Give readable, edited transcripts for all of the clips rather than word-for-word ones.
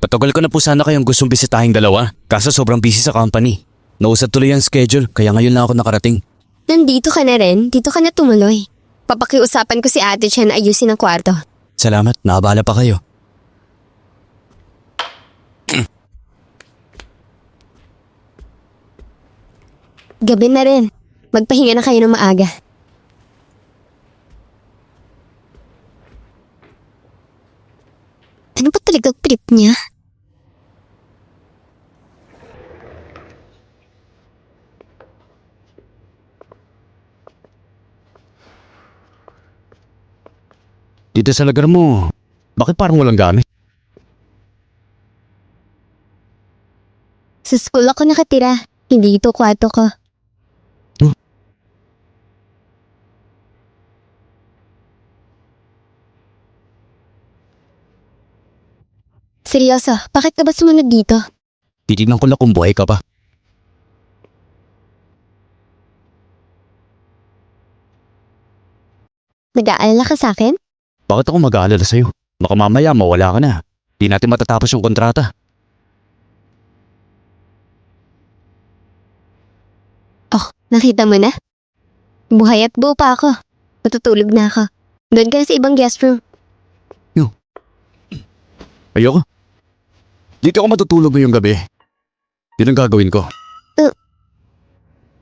Patagal ko na po sana kayong gustong bisitahin dalawa. Kaso sobrang busy sa company. Nausad tuloy ang schedule kaya ngayon lang ako nakarating. Nandito ka na rin, dito ka na tumuloy. Papakiusapan ko si Ate Chen na ayusin ang kwarto. Salamat, naabala pa kayo. Gabi na rin. Magpahinga na kayo ng maaga. Ano ba talaga trip niya? Dito sa lugar mo, bakit parang walang gamit? Sa school ako nakatira. Hindi ito kwarto ko. Seryoso, bakit ka ba sumunod dito? Titignan ko lang kung buhay ka pa. Nag-aalala ka sa akin? Bakit ako mag-aalala sa'yo? Baka mamaya mawala ka na. Di natin matatapos yung kontrata. Oh, nakita mo na? Buhay at buo pa ako. Matutulog na ako. Doon ka na sa ibang guest room. Ayoko. Dito ako matutulog ngayong gabi. Yun ang gagawin ko.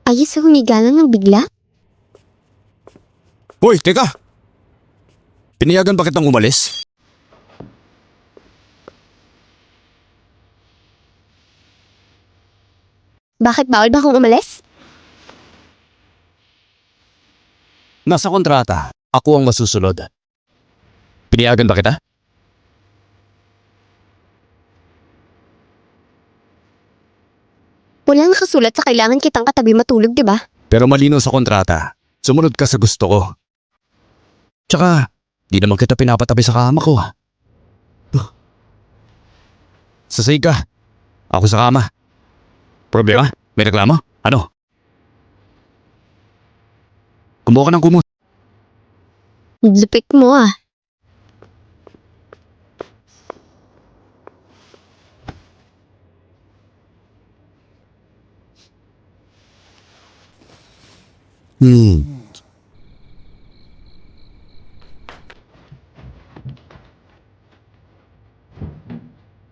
Ayos sa humiga lang ng bigla? Hoy, teka! Pinayagan ba kitang umalis? Bakit bawal ba akong umalis? Nasa kontrata, ako ang masusunod. Pinayagan ba kita? Walang nakasulat sa kailangan kitang katabi matulog, di ba? Pero malinaw sa kontrata, sumunod ka sa gusto ko. Tsaka, di naman kita pinapatabi sa kama ko. Sasay ka. Ako sa kama. Problema? May reklamo? Ano? Kumuha ka ng kumot. Lupit mo ah.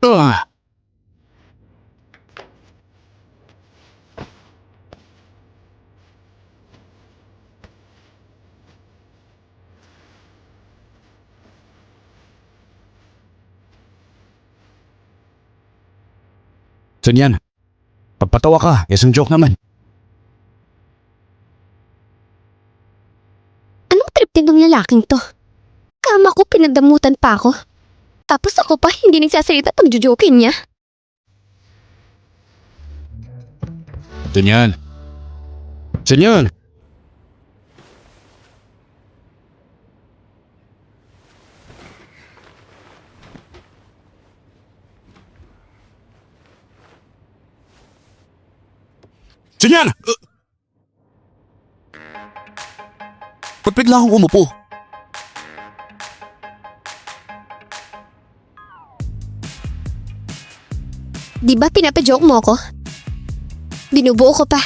Ah. Saan yan? Pagpatawa ka, isang joke naman. Anong trip din ng lalaking to? Kama ko pinadamutan pa ako. Tapos ako pa hindi nagsasalita pag jujokin niya. Saan yan? Saan yan? Saan yan? Ba't bigla akong umupo? Di ba pinapajoke mo ako? Binubuo ko pa.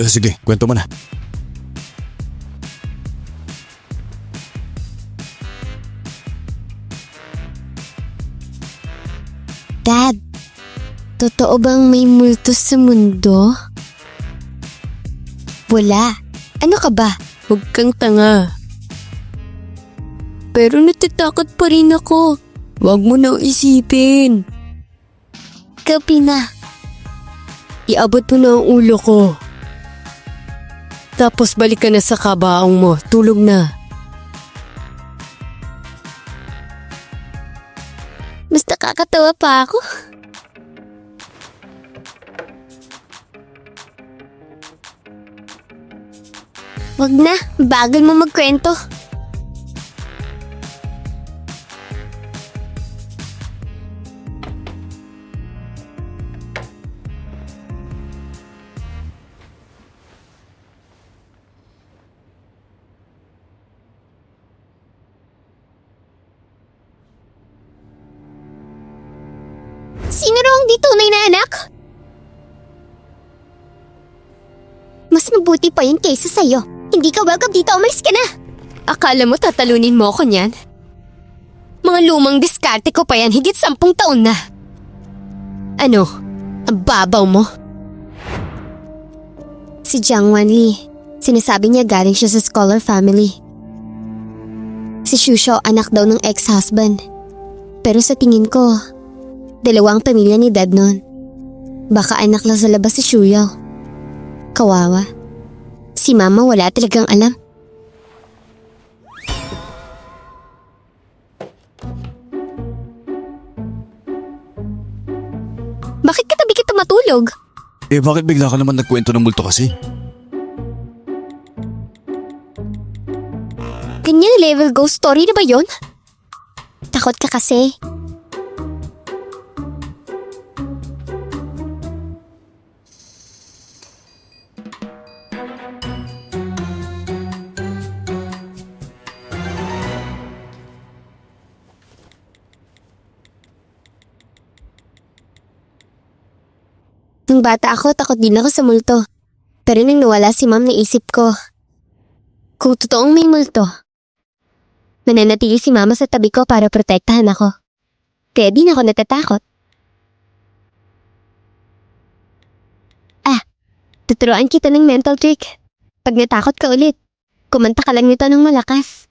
Sige, kwento mo na. Dad, totoo bang may multo sa mundo? Wala. Ano ka ba? Huwag kang tanga. Pero natatakot pa rin ako. Huwag mo nang isipin. Kapi na. Iabot mo na ang ulo ko. Tapos balik ka na sa kabaong mo. Tulog na. Mas nakakatawa pa ako. Wag na, bagal mo magkwento. tunay na anak? Mas mabuti pa yun kaysa sa'yo. Hindi ka welcome dito, umalis ka na! Akala mo tatalunin mo ako niyan? Mga lumang diskarte ko pa yan, higit 10 taon na. Ano? Ang babaw mo? Si Jiang Wanli, sinasabi niya galing siya sa scholar family. Si Shusho anak daw ng ex-husband. Pero sa tingin ko, 2 ang pamilya ni Dad nun. Baka anak lang sa labas si Shuyo. Kawawa. Si Mama wala talagang alam. Bakit katabi kita matulog? Bakit bigla ka naman nagkwento ng multo kasi? Ganyan level ghost story na ba yon? Takot ka kasi. Nung bata ako, takot din ako sa multo. Pero nang nawala si Ma'am, naisip ko, kung totoong may multo, mananatili si Mama sa tabi ko para protektahan ako. Kaya di na ako natatakot. Tuturuan kita ng mental trick. Pag natakot ka ulit, kumanta ka lang nito ng malakas.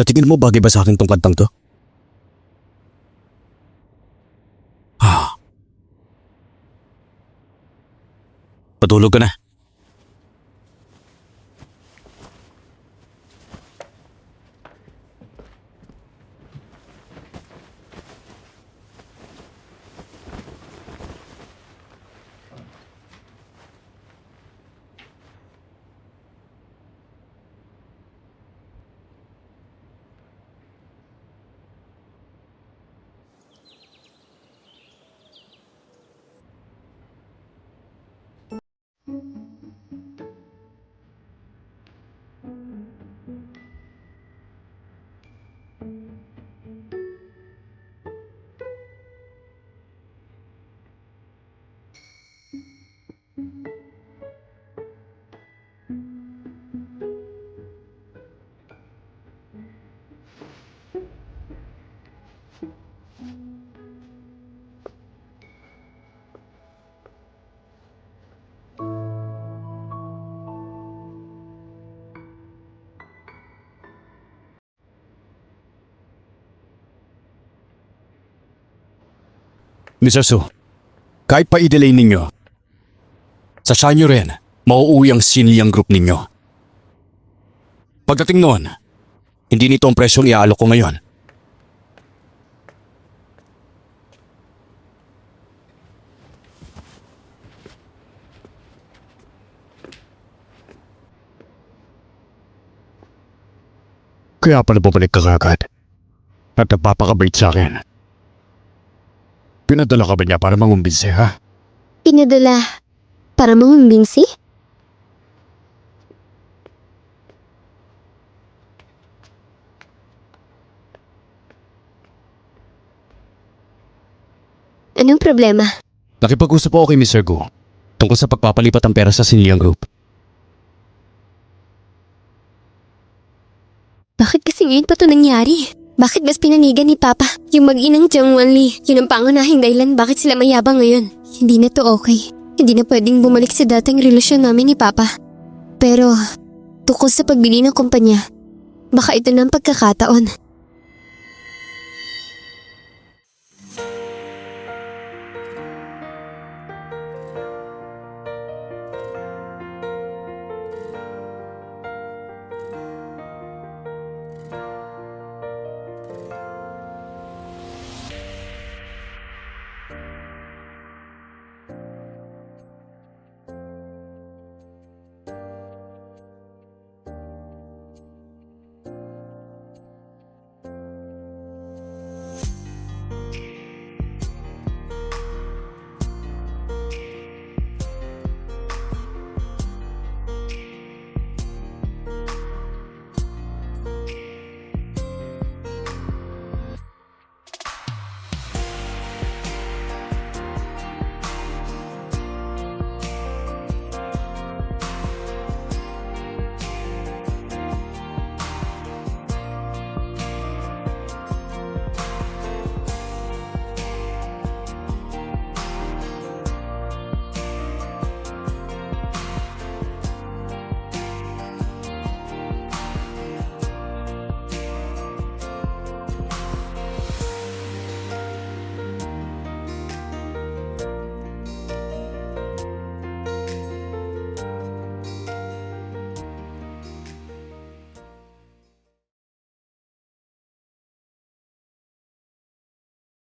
Sa tingin mo, bagay ba sa akin tong kantang to? Patulog ka na. Mr. Su, kahit pa i-delay ninyo, sa Shanyo rin, mauuwi ang Xinliang group ninyo. Pagdating noon, hindi nito ang presyong iaalok ko ngayon. Kaya pala bumalik ka agad at nagpapakabait sa akin. Pinadala ka ba niya para mangumbinsi, ha? Pinadala para mangumbinsi? Anong problema? Nakipag-usap ako kay Mr. Gu tungkol sa pagpapalipat ng pera sa Xinliang Group. Bakit kasi ngayon pa ito nangyari? Bakit mas pinanigan ni Papa yung mag-inang Jiang Wanli? Yun ang pangunahing dahilan bakit sila mayabang ngayon. Hindi na to okay. Hindi na pwedeng bumalik sa dating relasyon namin ni Papa. Pero, tukol sa pagbili ng kumpanya, baka ito na ang pagkakataon.